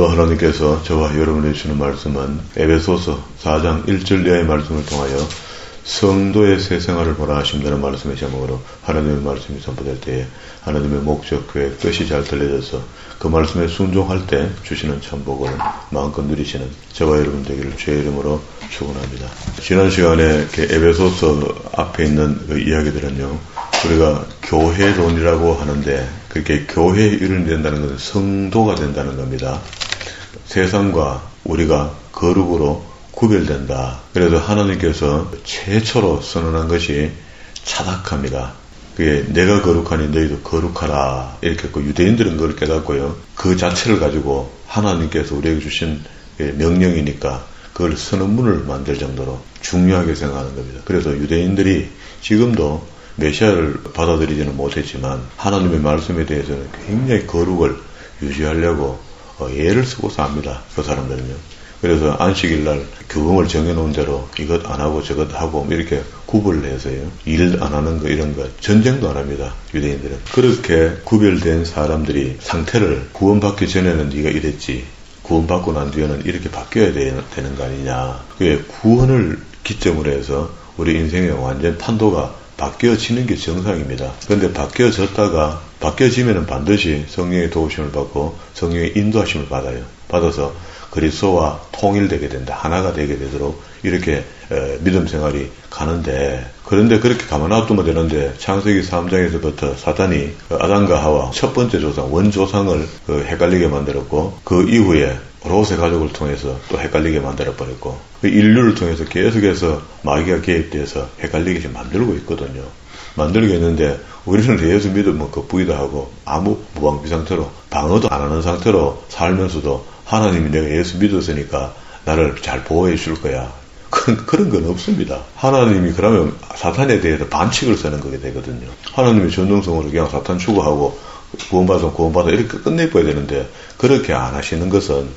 오늘도 하나님께서 저와 여러분에게 주는 말씀은 에베소서 4장 1절 이하의 말씀을 통하여 성도의 새 생활을 보라 하신다는 말씀의 제목으로 하나님의 말씀이 선포될 때에 하나님의 목적, 계획, 뜻이 잘 들려져서 그 말씀에 순종할 때 주시는 천복을 마음껏 누리시는 저와 여러분 되기를 주의 이름으로 축원합니다. 지난 시간에 에베소서 앞에 있는 그 이야기들은요, 우리가 교회론이라고 하는데 그렇게 교회의 이름이 된다는 것은 성도가 된다는 겁니다. 세상과 우리가 거룩으로 구별된다. 그래서 하나님께서 최초로 선언한 것이 차닥합니다. 그게 내가 거룩하니 너희도 거룩하라. 이렇게 했고, 유대인들은 그걸 깨닫고요, 그 자체를 가지고 하나님께서 우리에게 주신 명령이니까 그걸 선언문을 만들 정도로 중요하게 생각하는 겁니다. 그래서 유대인들이 지금도 메시아를 받아들이지는 못했지만 하나님의 말씀에 대해서는 굉장히 거룩을 유지하려고 애를 쓰고서 합니다. 그 사람들은요. 그래서 안식일날 규범을 정해놓은 대로 이것 안 하고 저것 하고 이렇게 구분을 해서요, 일 안 하는 거 이런 거 전쟁도 안 합니다. 유대인들은. 그렇게 구별된 사람들이 상태를 구원받기 전에는 네가 이랬지, 구원받고 난 뒤에는 이렇게 바뀌어야 되는 거 아니냐. 그게 구원을 기점으로 해서 우리 인생의 완전 판도가 바뀌어지는 게 정상입니다. 그런데 바뀌어지면은 반드시 성령의 도우심을 받고 성령의 인도하심을 받아서 그리스도와 통일되게 된다. 하나가 되게 되도록 이렇게 믿음 생활이 가는데, 그런데 그렇게 가만 놔두면 되는데 창세기 3장에서부터 사탄이 아담과 하와 첫 번째 조상, 원조상을 헷갈리게 만들었고, 그 이후에 롯의 가족을 통해서 또 헷갈리게 만들어버렸고, 그 인류를 통해서 계속해서 마귀가 개입돼서 헷갈리게 지금 만들고 있거든요. 만들게 했는데 우리는 예수 믿으면 부의도 하고 아무 무방비 상태로 방어도 안 하는 상태로 살면서도 하나님이 내가 예수 믿었으니까 나를 잘 보호해 줄 거야. 그런 건 없습니다. 하나님이 그러면 사탄에 대해서 반칙을 쓰는 거게 되거든요. 하나님의 전능성으로 그냥 사탄 추구하고 구원받아 이렇게 끝내버려야 되는데, 그렇게 안 하시는 것은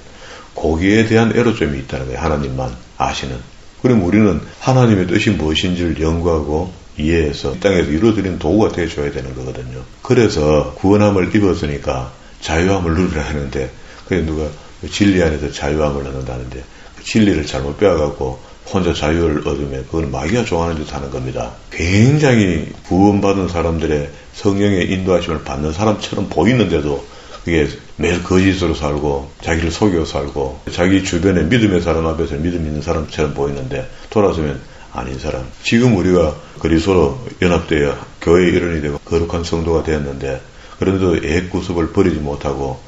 거기에 대한 애로점이 있다는 거예요. 하나님만 아시는. 그럼 우리는 하나님의 뜻이 무엇인지를 연구하고 이해해서 이 땅에서 이루어지는 도구가 되어줘야 되는 거거든요. 그래서 구원함을 입었으니까 자유함을 누리라 하는데, 그게 누가 진리 안에서 자유함을 얻는다는데, 그 진리를 잘못 빼앗아갖고 혼자 자유를 얻으면 그건 마귀가 좋아하는 짓 하는 겁니다. 굉장히 구원받은 사람들의 성령의 인도하심을 받는 사람처럼 보이는데도 그게 매일 거짓으로 살고 자기를 속여 살고 자기 주변에 믿음의 사람 앞에서 믿음 있는 사람처럼 보이는데 돌아서면 아닌 사람. 지금 우리가 그리스도로 연합되어 교회의 일원이 되고 거룩한 성도가 되었는데, 그런데도 옛구습을 버리지 못하고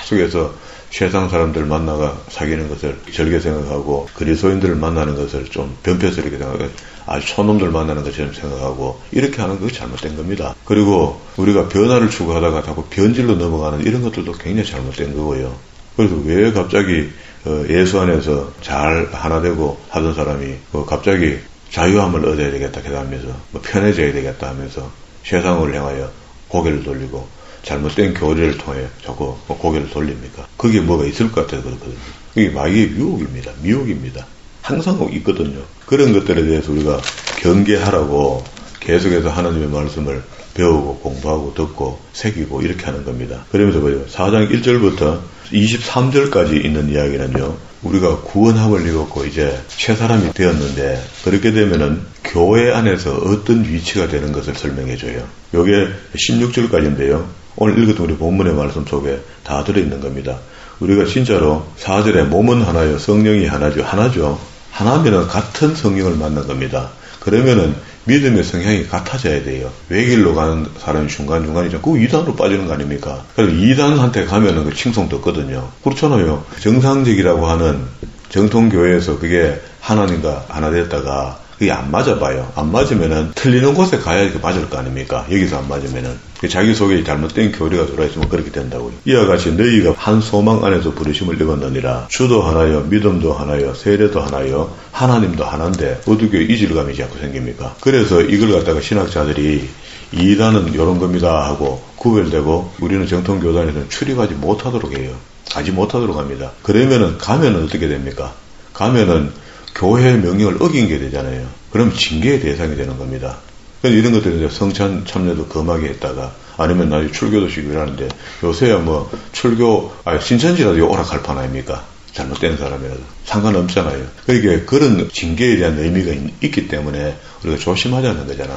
계속해서 세상 사람들 만나가 사귀는 것을 절개 생각하고, 그리스도인들을 만나는 것을 좀 변폐스럽게 생각하고, 아주 촌놈들 만나는 것처럼 생각하고, 이렇게 하는 것이 잘못된 겁니다. 그리고 우리가 변화를 추구하다가 자꾸 변질로 넘어가는 이런 것들도 굉장히 잘못된 거고요. 그래서 왜 갑자기 예수 안에서 잘 하나 되고 하던 사람이 갑자기 자유함을 얻어야 되겠다 하면서 편해져야 되겠다 하면서 세상을 향하여 고개를 돌리고 잘못된 교리를 통해 자꾸 고개를 돌립니까? 그게 뭐가 있을 것 같아서 그렇거든요. 그게 마귀의 유혹입니다. 미혹입니다. 항상 있거든요. 그런 것들에 대해서 우리가 경계하라고 계속해서 하나님의 말씀을 배우고 공부하고 듣고 새기고 이렇게 하는 겁니다. 그러면서 보세요. 4장 1절부터 23절까지 있는 이야기는요, 우리가 구원함을 입었고 이제 새 사람이 되었는데, 그렇게 되면은 교회 안에서 어떤 위치가 되는 것을 설명해줘요. 요게 16절까지인데요. 오늘 읽었던 우리 본문의 말씀 속에 다 들어있는 겁니다. 우리가 진짜로 4절에 몸은 하나요, 성령이 하나죠. 하나면은 같은 성령을 만난 겁니다. 그러면은 믿음의 성향이 같아져야 돼요. 외길로 가는 사람이 중간중간이죠. 그 2단으로 빠지는 거 아닙니까? 그래서 2단한테 가면은 그 칭송 듣거든요. 그렇잖아요. 정상적이라고 하는 정통교회에서 그게 하나님과 하나 됐다가 그게 안 맞아봐요. 안 맞으면은 틀리는 곳에 가야 맞을 거 아닙니까? 여기서 안 맞으면은. 자기 속에 잘못된 교리가 들어있으면 그렇게 된다고요. 이와 같이 너희가 한 소망 안에서 부르심을 입었느니라. 주도 하나요, 믿음도 하나요, 세례도 하나요, 하나님도 하나인데 어떻게 이질감이 자꾸 생깁니까? 그래서 이걸 갖다가 신학자들이 이단은 이런 겁니다 하고 구별되고, 우리는 정통교단에서는 출입하지 못하도록 해요. 가지 못하도록 합니다. 그러면은 가면은 어떻게 됩니까? 가면은 교회의 명령을 어긴 게 되잖아요. 그럼 징계의 대상이 되는 겁니다. 이런 것들은 이제 성찬 참여도 금하게 했다가 아니면 나중에 출교도 시키고 이러는데 요새야 뭐 신천지라도 오락할 판 아닙니까? 잘못된 사람이라도 상관없잖아요. 그러니까 그런 징계에 대한 의미가 있기 때문에 우리가 조심하자는 거잖아.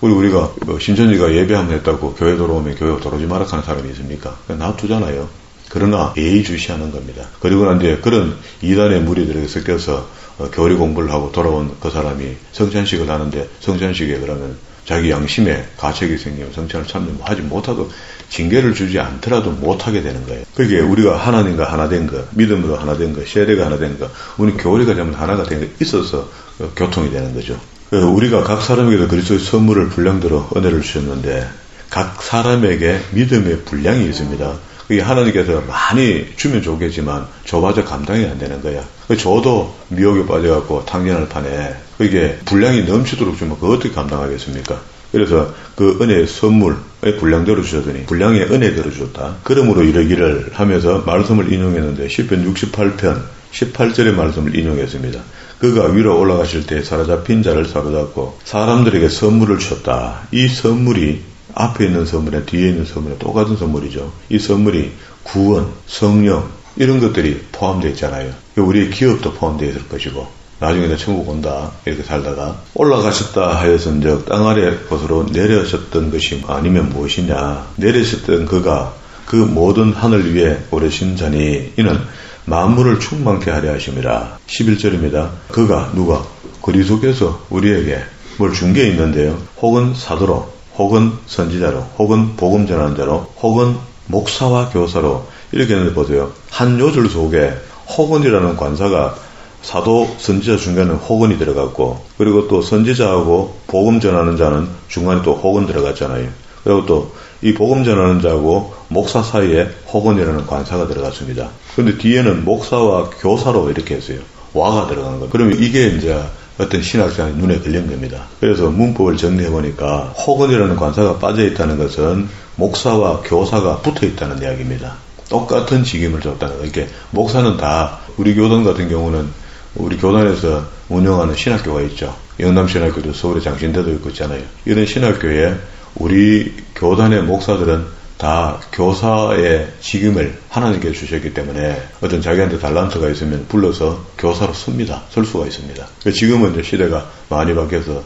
우리가 신천지가 예배 한번 했다고 교회 들어오면 교회 들어오지 마라 하는 사람이 있습니까? 놔두잖아요. 그러나 예의주시하는 겁니다. 그리고 난 뒤에 그런 이단의 무리들에게 섞여서 교리 공부를 하고 돌아온 그 사람이 성찬식을 하는데 성찬식에 그러면 자기 양심에 가책이 생기면 성찬을 참여하지 못하고 징계를 주지 않더라도 못하게 되는 거예요. 그게 우리가 하나님과 하나 된 것, 믿음으로 하나 된 것, 세례가 하나 된 것, 우리 교리가 되면 하나가 된 게 있어서 교통이 되는 거죠. 우리가 각 사람에게도 그리스도의 선물을 분량대로 은혜를 주셨는데 각 사람에게 믿음의 분량이 있습니다. 그게 하나님께서 많이 주면 좋겠지만 줘봐야 감당이 안 되는 거야. 저도 미혹에 빠져갖고 탕진할 판에 그게 분량이 넘치도록 주면 그거 어떻게 감당하겠습니까? 그래서 그 은혜의 선물의 분량대로 주셨더니 분량의 은혜대로 주셨다. 그러므로 이러기를 하면서 말씀을 인용했는데 시편 68편 18절의 말씀을 인용했습니다. 그가 위로 올라가실 때 사로잡힌 자를 사로잡고 사람들에게 선물을 주셨다. 이 선물이 앞에 있는 선물에 뒤에 있는 선물에 똑같은 선물이죠. 이 선물이 구원, 성령 이런 것들이 포함되어 있잖아요. 우리의 기업도 포함되어 있을 것이고 나중에 천국 온다 이렇게 살다가 올라가셨다 하여선즉 땅 아래 곳으로 내려셨던 것이 아니면 무엇이냐. 내려셨던 그가 그 모든 하늘 위에 오르신 자니 이는 만물을 충만케 하려 하심이라. 11절입니다. 그가 누가 그리스도께서 우리에게 뭘 준 게 있는데요. 혹은 사도로 혹은 선지자로 혹은 복음 전하는 자로 혹은 목사와 교사로 이렇게 했는데 보세요. 한 요절 속에 혹은이라는 관사가 사도 선지자 중간에 혹은이 들어갔고 그리고 또 선지자하고 복음 전하는 자는 중간에 또 혹은 들어갔잖아요. 그리고 또 이 복음 전하는 자하고 목사 사이에 혹은이라는 관사가 들어갔습니다. 그런데 뒤에는 목사와 교사로 이렇게 했어요. 와가 들어가는 거예요. 그러면 이게 이제 어떤 신학자의 눈에 걸린 겁니다. 그래서 문법을 정리해보니까 혹은이라는 관사가 빠져있다는 것은 목사와 교사가 붙어있다는 이야기입니다. 똑같은 직임을 줬다는 거예요. 이렇게 목사는 다 우리 교단 같은 경우는 우리 교단에서 운영하는 신학교가 있죠. 영남신학교도 서울에 장신대도 있고 있잖아요. 이런 신학교에 우리 교단의 목사들은 다 교사의 직임을 하나님께 주셨기 때문에 어떤 자기한테 달란트가 있으면 불러서 교사로 씁니다. 쓸 수가 있습니다. 지금은 이제 시대가 많이 바뀌어서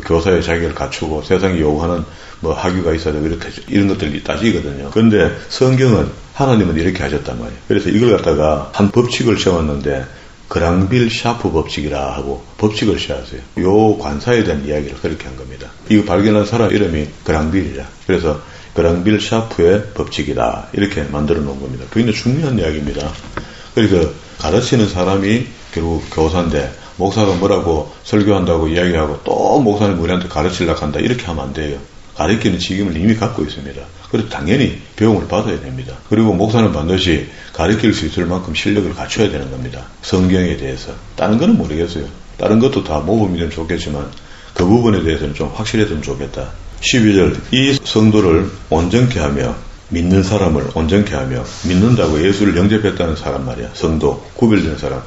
교사의 자격을 갖추고 세상이 요구하는 뭐 학위가 있어야 되고 이런 것들이 따지거든요. 그런데 성경은 하나님은 이렇게 하셨단 말이에요. 그래서 이걸 갖다가 한 법칙을 세웠는데 그랑빌 샤프 법칙이라 하고 법칙을 세웠어요. 요 관사에 대한 이야기를 그렇게 한 겁니다. 이거 발견한 사람 이름이 그랑빌이라. 그래서 그랑빌 샤프의 법칙이다. 이렇게 만들어 놓은 겁니다. 굉장히 중요한 이야기입니다. 그래서 가르치는 사람이 결국 교사인데 목사가 뭐라고 설교한다고 이야기하고 또 목사님 우리한테 가르치려고 한다. 이렇게 하면 안 돼요. 가르치는 직임을 이미 갖고 있습니다. 그래서 당연히 배움을 받아야 됩니다. 그리고 목사는 반드시 가르칠 수 있을 만큼 실력을 갖춰야 되는 겁니다. 성경에 대해서. 다른 거는 모르겠어요. 다른 것도 다 모범이 되면 좋겠지만 그 부분에 대해서는 좀 확실했으면 좋겠다. 12절 이 성도를 온전케 하며 믿는 사람을 온전케 하며 믿는다고 예수를 영접했다는 사람 말이야. 성도, 구별되는 사람.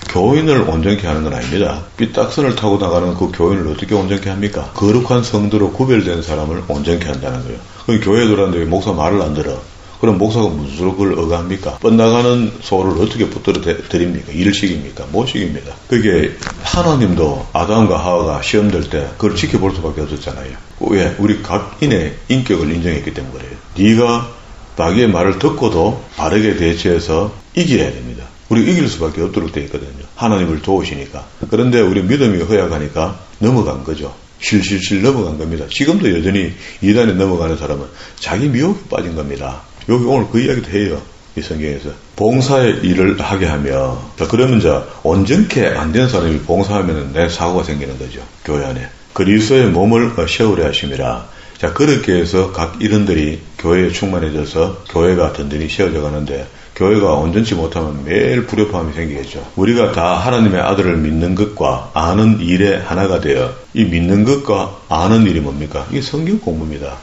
교인을 온전케 하는 건 아닙니다. 삐딱선을 타고 나가는 그 교인을 어떻게 온전케 합니까? 거룩한 성도로 구별된 사람을 온전케 한다는 거예요. 그럼 교회에 들어왔는데 왜 목사 말을 안 들어? 그럼 목사가 무슨 수로 그걸 억압니까? 뻗나가는 소를 어떻게 붙들어 드립니까? 일을 시킵니까? 못 시킵니다. 그게 하나님도 아담과 하와가 시험 들 때 그걸 지켜볼 수밖에 없었잖아요. 왜? 우리 각인의 인격을 인정했기 때문에 그래요. 네가 자기의 말을 듣고도 바르게 대처해서 이겨야 됩니다. 우리 이길 수밖에 없도록 되어 있거든요. 하나님을 도우시니까. 그런데 우리 믿음이 허약하니까 넘어간 거죠. 실실실 넘어간 겁니다. 지금도 여전히 이단에 넘어가는 사람은 자기 미혹에 빠진 겁니다. 여기 오늘 그 이야기도 해요. 이 성경에서. 봉사의 일을 하게 하며. 자, 그러면 이제 온전케 안 된 사람이 봉사하면 내 사고가 생기는 거죠. 교회 안에. 그리스도의 몸을 세우려 하심이라. 자, 그렇게 해서 각 일원들이 교회에 충만해져서 교회가 든든히 세워져 가는데 교회가 온전치 못하면 매일 불협화음이 생기겠죠. 우리가 다 하나님의 아들을 믿는 것과 아는 일에 하나가 되어 이 믿는 것과 아는 일이 뭡니까? 이게 성경 공부입니다.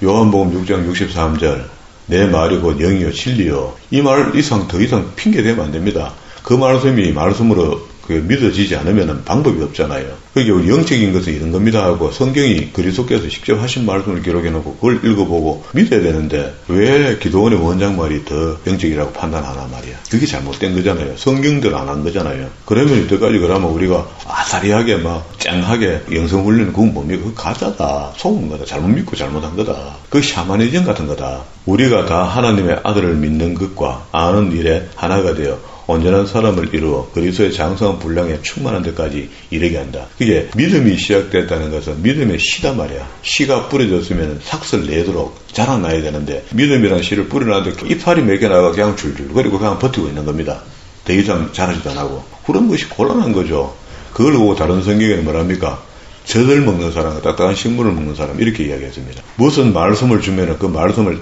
요한복음 6장 63절 내 말이 곧 영이요 진리요. 이 말 이상 더 이상 핑계대면 안 됩니다. 그 말씀이 말씀으로 그게 믿어지지 않으면 방법이 없잖아요. 그게 우리 영적인 것은 이런 겁니다 하고 성경이 그리스도께서 직접 하신 말씀을 기록해놓고 그걸 읽어보고 믿어야 되는데 왜 기도원의 원장 말이 더 영적이라고 판단하나 말이야. 그게 잘못된 거잖아요. 성경대로 안 한 거잖아요. 그러면 이때까지 그러면 우리가 아사리하게 막 쨍하게 영성훈련 그건 뭡니까? 그거 가짜다. 속은 거다. 잘못 믿고 잘못한 거다. 그 샤머니즘 같은 거다. 우리가 다 하나님의 아들을 믿는 것과 아는 일에 하나가 되어 온전한 사람을 이루어 그리스도의 장성한 분량에 충만한 데까지 이르게 한다. 그게 믿음이 시작됐다는 것은 믿음의 씨다 말이야. 씨가 뿌려졌으면 삭슬 내도록 자라나야 되는데 믿음이란 씨를 뿌려놨는데 이파리 몇 개 나가 그냥 줄줄 그리고 그냥 버티고 있는 겁니다. 더 이상 자라지도 안 하고. 그런 것이 곤란한 거죠. 그걸 보고 다른 성경에는 뭐랍니까? 젖을 먹는 사람, 딱딱한 식물을 먹는 사람 이렇게 이야기했습니다. 무슨 말씀을 주면은 그 말씀을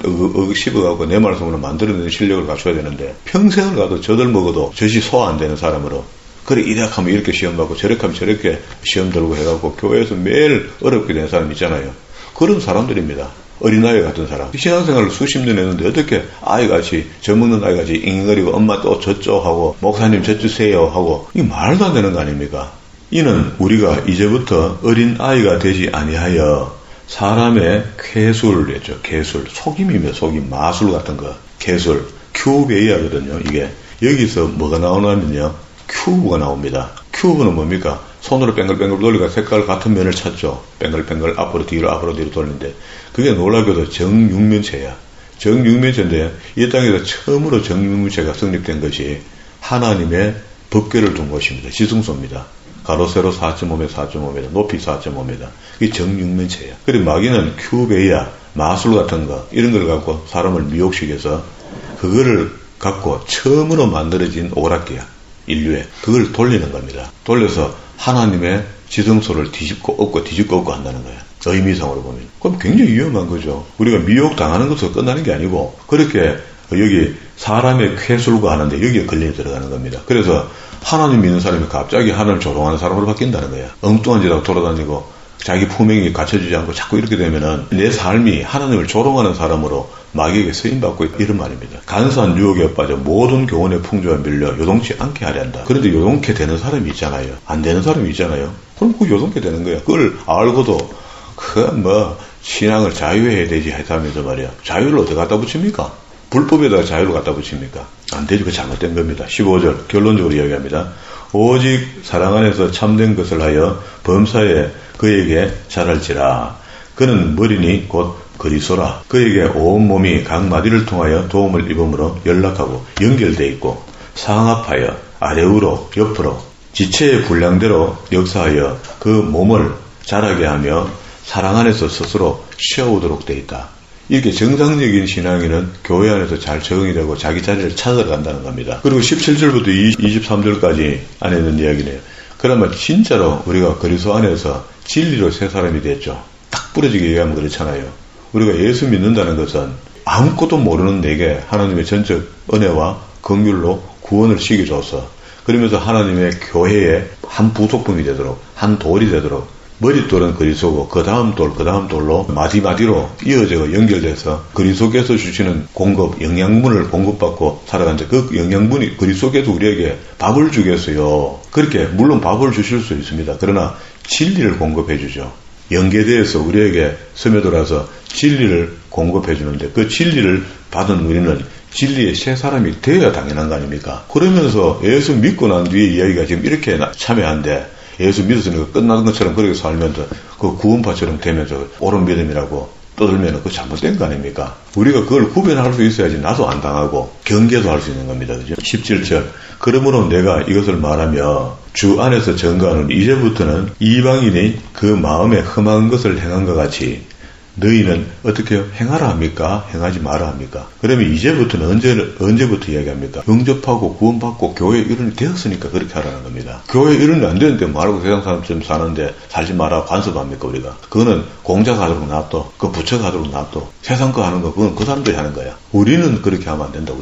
씹어갖고 내 말씀으로 만들어내는 실력을 갖춰야 되는데 평생을 가도 젖을 먹어도 젖이 소화 안 되는 사람으로 그래 이렇게 하면 이렇게 시험 받고 저렇게 하면 저렇게 시험 들고 해갖고 교회에서 매일 어렵게 된 사람 있잖아요. 그런 사람들입니다. 어린아이 같은 사람. 신앙생활을 수십 년 했는데 어떻게 아이같이 젖 먹는 아이같이 잉잉거리고 엄마 또 저쪽 하고 목사님 저 주세요 하고 이게 말도 안 되는 거 아닙니까? 이는 우리가 이제부터 어린 아이가 되지 아니하여 사람의 쾌술을 했죠. 쾌술. 속임이며 속임. 마술 같은 거. 쾌술. 큐베이하거든요. 이게. 여기서 뭐가 나오냐면요. 큐브가 나옵니다. 큐브는 뭡니까? 손으로 뱅글뱅글 돌리가 색깔 같은 면을 찾죠. 뱅글뱅글 앞으로 뒤로 돌리는데 그게 놀랍게도 정육면체야. 정육면체인데 이 땅에서 처음으로 정육면체가 성립된 것이 하나님의 법궤를 둔 것입니다. 지승소입니다. 가로 세로 4.5m, 4.5m, 높이 4.5m. 이게 정육면체야. 그리고 마귀는 큐베이아, 마술 같은 거, 이런 걸 갖고 사람을 미혹시켜서 그거를 갖고 처음으로 만들어진 오락기야. 인류에. 그걸 돌리는 겁니다. 돌려서 하나님의 지성소를 뒤집고 엎고 한다는 거야. 의미상으로 보면. 그럼 굉장히 위험한 거죠. 우리가 미혹당하는 것으로 끝나는 게 아니고 그렇게 여기 사람의 쾌술과 하는데 여기에 걸려 들어가는 겁니다. 그래서 하나님 믿는 사람이 갑자기 하나님을 조롱하는 사람으로 바뀐다는 거야. 엉뚱한 짓 하고 돌아다니고 자기 품행이 갖춰지지 않고 자꾸 이렇게 되면은 내 삶이 하나님을 조롱하는 사람으로 마귀에게 쓰임받고 이런 말입니다. 간사한 유혹에 빠져 모든 교훈의 풍조에 밀려 요동치 않게 하려 한다. 그런데 요동케 되는 사람이 있잖아요. 안 되는 사람이 있잖아요. 그럼 그 요동케 되는 거야. 그걸 알고도 신앙을 자유해야 되지 하면서 말이야. 자유를 어떻게 갖다 붙입니까? 불법에다가 자유를 갖다 붙입니까? 안 되지. 그 잘못된 겁니다. 15절 결론적으로 이야기합니다. 오직 사랑 안에서 참된 것을 하여 범사에 그에게 잘할지라. 그는 머리니 곧 그리스도라. 그에게 온 몸이 각 마디를 통하여 도움을 입음으로 연락하고 연결되어 있고 상합하여 아래우로 옆으로 지체의 분량대로 역사하여 그 몸을 자라게 하며 사랑 안에서 스스로 쉬어오도록 되어 있다. 이렇게 정상적인 신앙인은 교회 안에서 잘 적응이 되고 자기 자리를 찾아간다는 겁니다. 그리고 17절부터 23절까지 안에 있는 이야기네요. 그러면 진짜로 우리가 그리스도 안에서 진리로 새 사람이 됐죠. 딱 부러지게 얘기하면 그렇잖아요. 우리가 예수 믿는다는 것은 아무것도 모르는 내게 하나님의 전적 은혜와 긍휼로 구원을 시켜줘서 그러면서 하나님의 교회의 한 부속품이 되도록 한 돌이 되도록 머릿돌은 그리스도고 그 다음 돌로 마디마디로 이어져 연결돼서 그리스도께서 주시는 공급, 영양분을 공급받고 살아가는데 그 영양분이 그리스도께서 우리에게 밥을 주겠어요. 그렇게 물론 밥을 주실 수 있습니다. 그러나 진리를 공급해 주죠. 연계되어서 우리에게 스며들어서 진리를 공급해 주는데 그 진리를 받은 우리는 진리의 새 사람이 되어야 당연한 거 아닙니까? 그러면서 예수 믿고 난 뒤에 이야기가 지금 이렇게 참여한데 예수 믿었으니까 끝나는 것처럼 그렇게 살면서 그 구원파처럼 되면서 옳은 믿음이라고 떠들면 그거 잘못된 거 아닙니까? 우리가 그걸 구별할 수 있어야지 나도 안 당하고 경계도 할 수 있는 겁니다. 그죠? 17절. 그러므로 내가 이것을 말하며 주 안에서 증거하는 이제부터는 이방인이 그 마음에 흠한 것을 행한 것 같이 너희는 어떻게 행하라 합니까? 행하지 마라 합니까? 그러면 이제부터는 언제부터 이야기합니까? 영접하고 구원받고 교회 이론이 되었으니까 그렇게 하라는 겁니다. 교회 이론이 안 되는데 말하고 세상 사람처럼 사는데 살지 마라 간섭합니까 우리가? 그거는 공자 가도록 놔둬. 그 부처 가도록 놔둬. 세상 거 하는 거 그건 그 사람들이 하는 거야. 우리는 그렇게 하면 안 된다.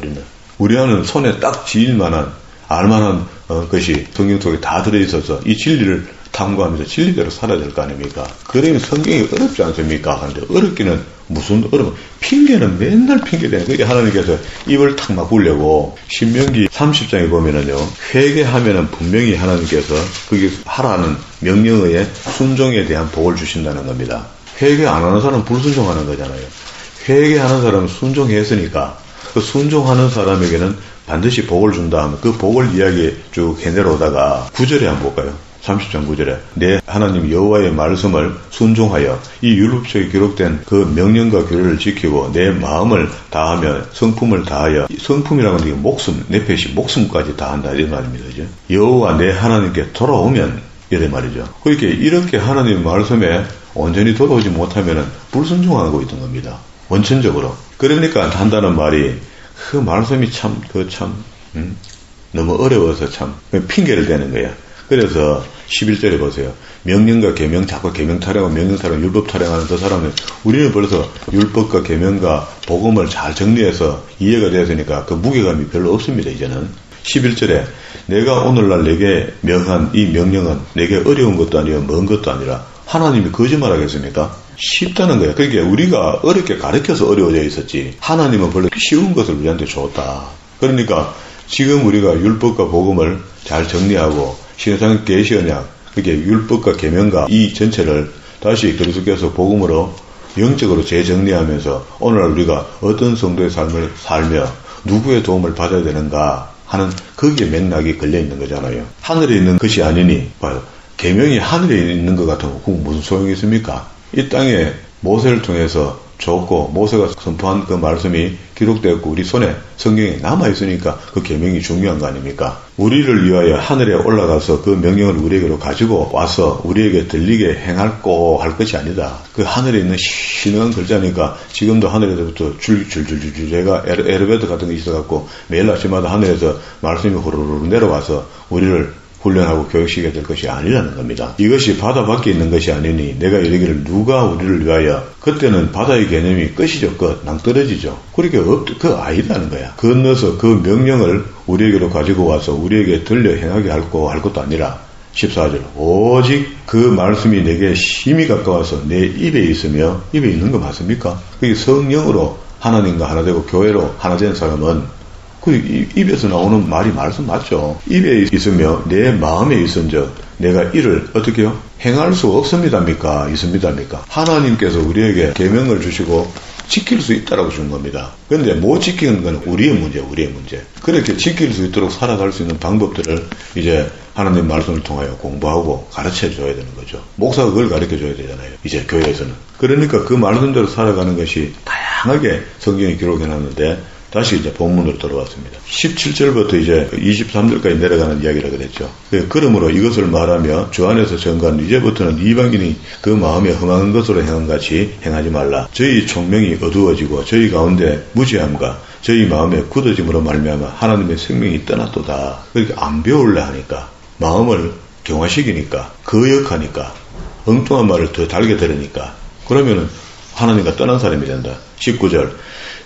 우리는 손에 딱 쥐일 만한 알만한 것이 성경 속에 다 들어있어서 이 진리를 탐구하면서 진리대로 살아야 될 거 아닙니까? 그러면 성경이 어렵지 않습니까? 그런데 어렵기는 무슨 어려움? 핑계는 맨날 핑계대는 거예요. 하나님께서 입을 탁 막으려고 신명기 30장에 보면은요, 회개하면은 분명히 하나님께서 그게 하라는 명령의 순종에 대한 복을 주신다는 겁니다. 회개 안 하는 사람은 불순종하는 거잖아요. 회개하는 사람은 순종했으니까 그 순종하는 사람에게는 반드시 복을 준다 하면 그 복을 이야기 쭉 해내려오다가 9절에 한번 볼까요? 30장 9절에 내 하나님 여호와의 말씀을 순종하여 이 율법책에 기록된 그 명령과 규례를 지키고 내 마음을 다하며 성품을 다하여, 성품이라는 게 목숨, 내펫이 목숨까지 다한다 이런 말입니다. 그죠? 여호와 내 하나님께 돌아오면 이런 말이죠. 그렇게 이렇게 하나님 말씀에 온전히 돌아오지 못하면 불순종하고 있던 겁니다. 원천적으로. 그러니까 한다는 말이 그 말씀이 너무 어려워서 참 핑계를 대는 거야. 그래서 11절에 보세요. 명령과 계명, 자꾸 계명 타령하고 명령 타령, 율법 타령하는 그 사람은 우리는 벌써 율법과 계명과 복음을 잘 정리해서 이해가 되었으니까 그 무게감이 별로 없습니다. 이제는 11절에 내가 오늘날 내게 명한 이 명령은 내게 어려운 것도 아니요 먼 것도 아니라 하나님이 거짓말하겠습니까? 쉽다는 거예요. 그러니까 우리가 어렵게 가르쳐서 어려워져 있었지 하나님은 원래 쉬운 것을 우리한테 줬다. 그러니까 지금 우리가 율법과 복음을 잘 정리하고 신상 계시 언약, 그게 율법과 계명과 이 전체를 다시 그리스도께서 복음으로 영적으로 재정리하면서 오늘날 우리가 어떤 성도의 삶을 살며 누구의 도움을 받아야 되는가 하는 거기에 맥락이 걸려 있는 거잖아요. 하늘에 있는 것이 아니니 봐요. 계명이 하늘에 있는 것 같으면 그건 무슨 소용이 있습니까? 이 땅에 모세를 통해서 줬고 모세가 선포한 그 말씀이 기록되었고 우리 손에 성경에 남아있으니까 그 계명이 중요한 거 아닙니까? 우리를 위하여 하늘에 올라가서 그 명령을 우리에게로 가지고 와서 우리에게 들리게 행할고 할 것이 아니다. 그 하늘에 있는 신령한 글자니까 지금도 하늘에서부터 줄줄줄줄 제가 엘리베이터 같은 게 있어갖고 매일 아침마다 하늘에서 말씀이 후루룩 내려와서 우리를 훈련하고 교육시켜야 될 것이 아니라는 겁니다. 이것이 바다 밖에 있는 것이 아니니 내가 이르기를 누가 우리를 위하여 그때는 바다의 개념이 끝이죠. 끝. 낭떠러지죠. 그러니까 그 아니라는 거야. 건너서 그 명령을 우리에게로 가지고 와서 우리에게 들려 행하게 할 것도 아니라 14절 오직 그 말씀이 내게 심히 가까워서 내 입에 있으며 입에 있는 거 맞습니까? 그게 성령으로 하나님과 하나 되고 교회로 하나 된 사람은 그 입에서 나오는 말이 말씀 맞죠. 입에 있으며 내 마음에 있은즉 내가 이를 어떻게 해요? 행할 수 없습니다입니까? 있습니다입니까? 하나님께서 우리에게 계명을 주시고 지킬 수 있다라고 준 겁니다. 그런데 못 지키는 건 우리의 문제. 그렇게 지킬 수 있도록 살아갈 수 있는 방법들을 이제 하나님 말씀을 통하여 공부하고 가르쳐 줘야 되는 거죠. 목사가 그걸 가르쳐 줘야 되잖아요. 이제 교회에서는. 그러니까 그 말씀대로 살아가는 것이 다양하게 성경에 기록해 놨는데 다시 이제 본문으로 돌아왔습니다. 17절부터 이제 23절까지 내려가는 이야기라 그랬죠. 그러므로 이것을 말하며 주 안에서 정한 이제부터는 이방인이 그 마음에 흠한 것으로 행한 같이 행하지 말라. 저희 총명이 어두워지고 저희 가운데 무지함과 저희 마음에 굳어짐으로 말미암아 하나님의 생명이 떠났도다. 그렇게 안 배울래 하니까 마음을 경화시키니까 거역하니까 엉뚱한 말을 더 달게 들으니까 그러면은 하나님과 떠난 사람이 된다. 19절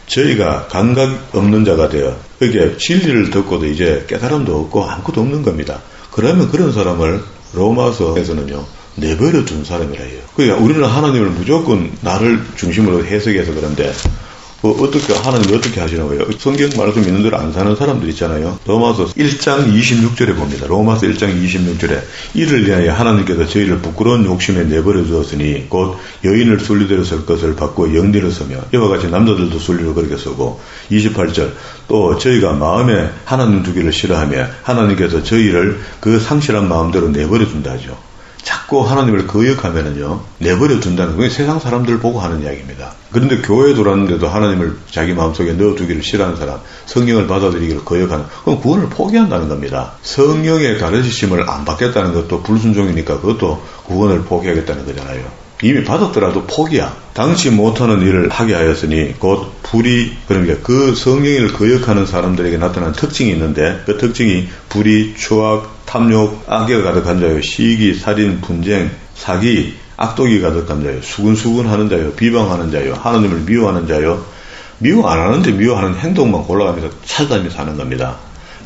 저희가 감각 없는 자가 되어 그게 진리를 듣고도 이제 깨달음도 없고 아무것도 없는 겁니다. 그러면 그런 사람을 로마서에서는요 내버려 둔 사람이라 해요. 그러니까 우리는 하나님을 무조건 나를 중심으로 해석해서 그런데 어떻게 하나님이 어떻게 하시는 거예요? 성경 말씀 있는 대로 안 사는 사람들 있잖아요. 로마서 1장 26절에 봅니다. 로마서 1장 26절에 이를 위하여 하나님께서 저희를 부끄러운 욕심에 내버려 두었으니 곧 여인을 순리대로 쓸 것을 받고 영리를 쓰며 이와 같이 남자들도 순리로 그렇게 쓰고 28절 또 저희가 마음에 하나님 두기를 싫어하며 하나님께서 저희를 그 상실한 마음대로 내버려 둔다 하죠. 자꾸 하나님을 거역하면은요 내버려 둔다는 건 세상 사람들 보고 하는 이야기입니다. 그런데 교회에 들어왔는데도 하나님을 자기 마음속에 넣어두기를 싫어하는 사람, 성령을 받아들이기를 거역하는, 그럼 구원을 포기한다는 겁니다. 성령의 가르치심을 안 받겠다는 것도 불순종이니까 그것도 구원을 포기하겠다는 거잖아요. 이미 받았더라도 포기야. 당치 못하는 일을 하게 하였으니 곧 불의, 그러니까 그 성령을 거역하는 사람들에게 나타나는 특징이 있는데 그 특징이 불의, 추악, 탐욕, 악의가 가득한 자요, 시기, 살인, 분쟁, 사기, 악독이 가득한 자요, 수근수근하는 자요, 비방하는 자요, 하나님을 미워하는 자요. 미워 안 하는데 미워하는 행동만 골라가면서 찾아다니면서 하는 겁니다.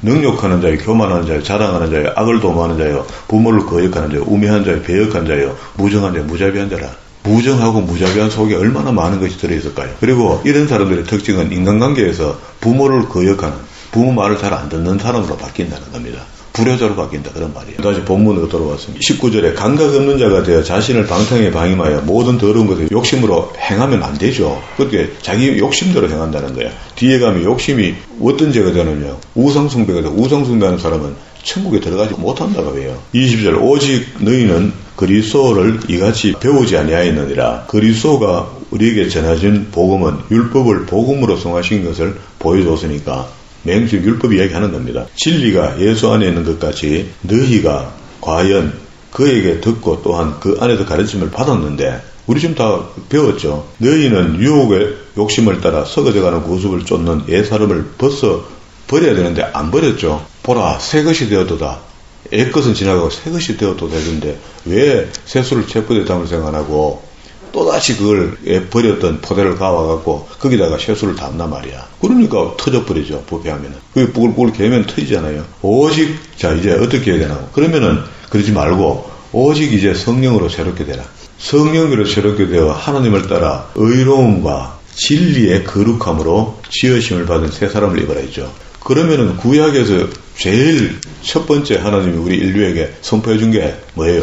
능욕하는 자요, 교만하는 자요, 자랑하는 자요, 악을 도모하는 자요, 부모를 거역하는 자요, 우매한 자요, 배역한 자요, 무정한 자요, 무자비한 자라. 무정하고 무자비한 속에 얼마나 많은 것이 들어있을까요? 그리고 이런 사람들의 특징은 인간관계에서 부모를 거역하는, 부모 말을 잘 안 듣는 사람으로 바뀐다는 겁니다. 불효자로 바뀐다, 그런 말이에요. 다시 본문으로 돌아왔습니다. 19절에 감각 없는 자가 되어 자신을 방탕에 방임하여 모든 더러운 것을 욕심으로 행하면 안 되죠. 그렇게 자기 욕심대로 행한다는 거야. 뒤에 가면 욕심이 어떤 죄가 되느냐, 우상숭배가 되고, 우상숭배하는 사람은 천국에 들어가지 못한다고 해요. 20절, 오직 너희는 그리스도를 이같이 배우지 아니하였느니라. 그리스도가 우리에게 전하신 복음은 율법을 복음으로 성하신 것을 보여줬으니까 맹수 율법 이야기하는 겁니다. 진리가 예수 안에 있는 것 같이 너희가 과연 그에게 듣고 또한 그 안에서 가르침을 받았는데, 우리 지금 다 배웠죠. 너희는 유혹의 욕심을 따라 썩어져가는 구습을 쫓는 옛사람을 벗어 버려야 되는데 안 버렸죠. 보라, 새 것이 되었도다. 옛 것은 지나가고 새 것이 되었도다 했는데 왜 새술을 체포대 담을 생각 안 하고 또다시 그걸 버렸던 포대를 가와갖고 거기다가 쇠수를 담단 말이야. 그러니까 터져버리죠, 부패하면은. 그게 뿔 개면 터지잖아요. 오직, 자, 이제 어떻게 해야 되나? 그러면은, 그러지 말고, 오직 이제 성령으로 새롭게 되라. 성령으로 새롭게 되어 하나님을 따라 의로움과 진리의 거룩함으로 지으심을 받은 새 사람을 입어라 했죠. 그러면은 구약에서 제일 첫 번째 하나님이 우리 인류에게 선포해 준 게 뭐예요?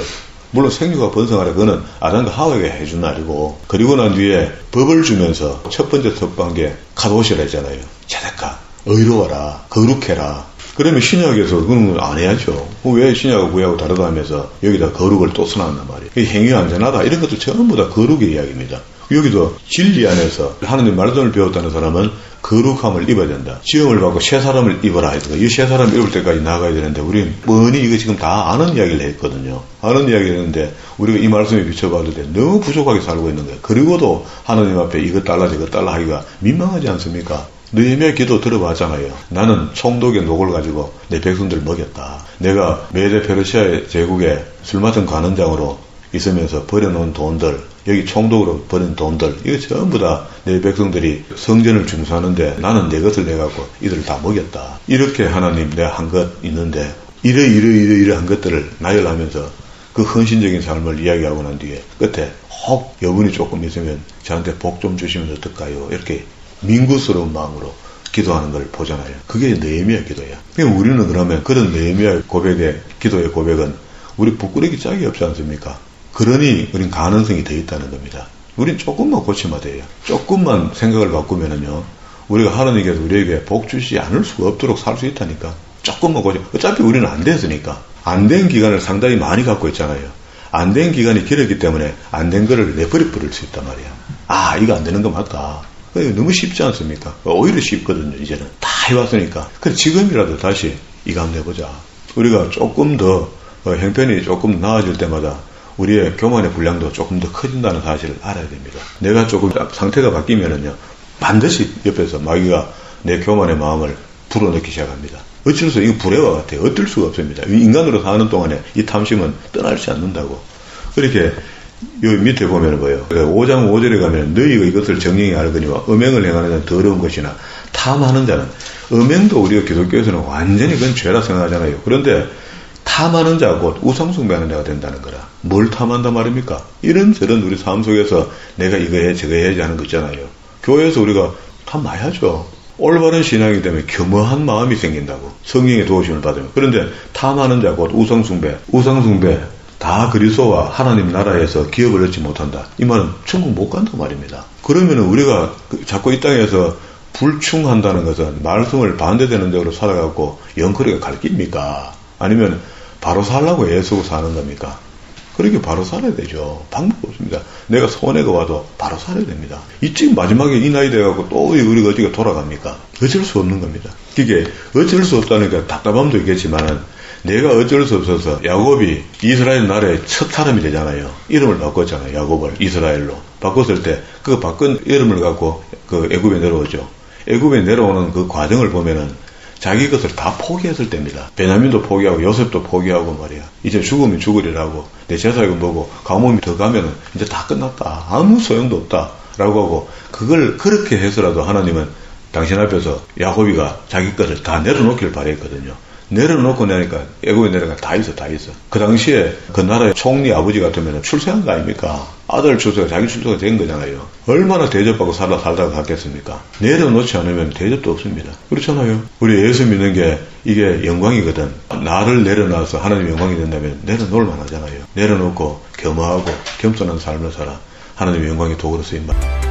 물론 생육과 번성하라, 그거는 아담과 하와에게 해준 날이고, 그리고 난 뒤에 법을 주면서 첫 번째 특방계 카도시라 했잖아요. 제데카, 의로워라, 거룩해라. 그러면 신약에서 그런 건 안 해야죠. 왜 신약하고 구약하고 다르다 하면서 여기다 거룩을 또 써놨단 말이에요. 행위 안전하다, 이런 것도 전부 다 거룩의 이야기입니다. 여기도 진리 안에서 하나님 말씀을 배웠다는 사람은 거룩함을 입어야 된다. 지음을 받고 새 사람을 입어라 했다. 이 새 사람 입을 때까지 나가야 되는데 우리는 뻔히 이거 지금 다 아는 이야기를 했거든요. 아는 이야기를 했는데 우리가 이 말씀에 비춰봐도 돼. 너무 부족하게 살고 있는 거예요. 그리고도 하나님 앞에 이것 달라 저것 달라 하기가 민망하지 않습니까? 느헤미야 기도 들어봤잖아요. 나는 총독의 녹을 가지고 내 백성들 먹였다. 내가 메데 페르시아의 제국에 술 맡은 관원장으로 있으면서 버려놓은 돈들, 여기 총독으로 버린 돈들, 이거 전부 다 내 백성들이 성전을 중수하는데 나는 내 것을 내갖고 이들을 다 먹였다. 이렇게 하나님 내가 한 것 있는데 이러한 것들을 나열하면서 그 헌신적인 삶을 이야기하고 난 뒤에 끝에 혹 여분이 조금 있으면 저한테 복 좀 주시면 어떨까요? 이렇게 민구스러운 마음으로 기도하는 걸 보잖아요. 그게 느헤미야 기도야. 그럼 우리는 그러면 그런 느헤미야 고백의 기도의 고백은 우리 부끄러기 짝이 없지 않습니까? 그러니 우린 가능성이 더 있다는 겁니다. 우린 조금만 고치면 돼요. 조금만 생각을 바꾸면은요, 우리가 하나님께서 우리에게 복 주시지 않을 수가 없도록 살 수 있다니까. 조금만 고쳐. 어차피 우리는 안 됐으니까. 안 된 기간을 상당히 많이 갖고 있잖아요. 안 된 기간이 길었기 때문에 안 된 거를 내버려 버릴 수 있단 말이야. 아, 이거 안 되는 거 맞다. 너무 쉽지 않습니까? 오히려 쉽거든요, 이제는. 다 해왔으니까. 그래, 지금이라도 다시 이거 한번 해보자. 우리가 조금 더 형편이 조금 나아질 때마다 우리의 교만의 분량도 조금 더 커진다는 사실을 알아야 됩니다. 내가 조금 상태가 바뀌면은요, 반드시 옆에서 마귀가 내 교만의 마음을 불어넣기 시작합니다. 어쩔 수, 이거 불의와 같아요. 어쩔 수가 없습니다. 인간으로 사는 동안에 이 탐심은 떠나지 않는다고. 그렇게 여기 밑에 보면 뭐예요? 5장 5절에 가면 너희가 이것을 정령히 알거니와 음행을 행하는 자는 더러운 것이나 탐하는 자는, 음행도 우리가 기독교에서는 완전히 그건 죄라 생각하잖아요. 그런데 탐하는 자, 곧 우상숭배하는 자가 된다는 거라. 뭘 탐한단 말입니까? 이런저런 우리 삶 속에서 내가 이거 해 저거 해야지 하는 거 있잖아요. 교회에서 우리가 탐 많이 하죠. 올바른 신앙이기 때문에 겸허한 마음이 생긴다고. 성령의 도우심을 받으면. 그런데 탐하는 자, 곧 우상숭배 다 그리스도와 하나님 나라에서 기업을 얻지 못한다. 이 말은 천국 못 간단 말입니다. 그러면 우리가 자꾸 이 땅에서 불충한다는 것은 말씀을 반대되는 쪽으로 살아가고 영거리가 갈 깁니까? 아니면 바로 살라고 애쓰고 사는 겁니까? 그렇게 바로 살아야 되죠. 방법 없습니다. 내가 손해가 와도 바로 살아야 됩니다. 지금 마지막에 이 나이 돼가고 또 우리가 어떻게 돌아갑니까? 어쩔 수 없는 겁니다. 그게 어쩔 수 없다니까 답답함도 있겠지만은 내가 어쩔 수 없어서 야곱이 이스라엘 나라의 첫 사람이 되잖아요. 이름을 바꿨잖아요. 야곱을 이스라엘로 바꿨을 때 그 바꾼 이름을 갖고 그 애굽에 내려오죠. 애굽에 내려오는 그 과정을 보면은 자기 것을 다 포기했을 때입니다. 베냐민도 포기하고 요셉도 포기하고 말이야. 이제 죽으면 죽으리라고. 내 제사이고 뭐고 가뭄이 더 가면은 이제 다 끝났다. 아무 소용도 없다. 라고 하고 그걸 그렇게 해서라도 하나님은 당신 앞에서 야곱이가 자기 것을 다 내려놓기를 바랬거든요. 내려놓고 나니까 애굽에 내려가 다 있어. 그 당시에 그 나라의 총리 아버지 같으면 출세한 거 아닙니까? 아들 출세가 자기 출세가 된 거잖아요. 얼마나 대접받고 살다가 갔겠습니까? 내려놓지 않으면 대접도 없습니다. 그렇잖아요. 우리 예수 믿는 게 이게 영광이거든. 나를 내려놔서 하나님의 영광이 된다면 내려놓을 만하잖아요. 내려놓고 겸허하고 겸손한 삶을 살아 하나님의 영광의 도구로 쓰임 받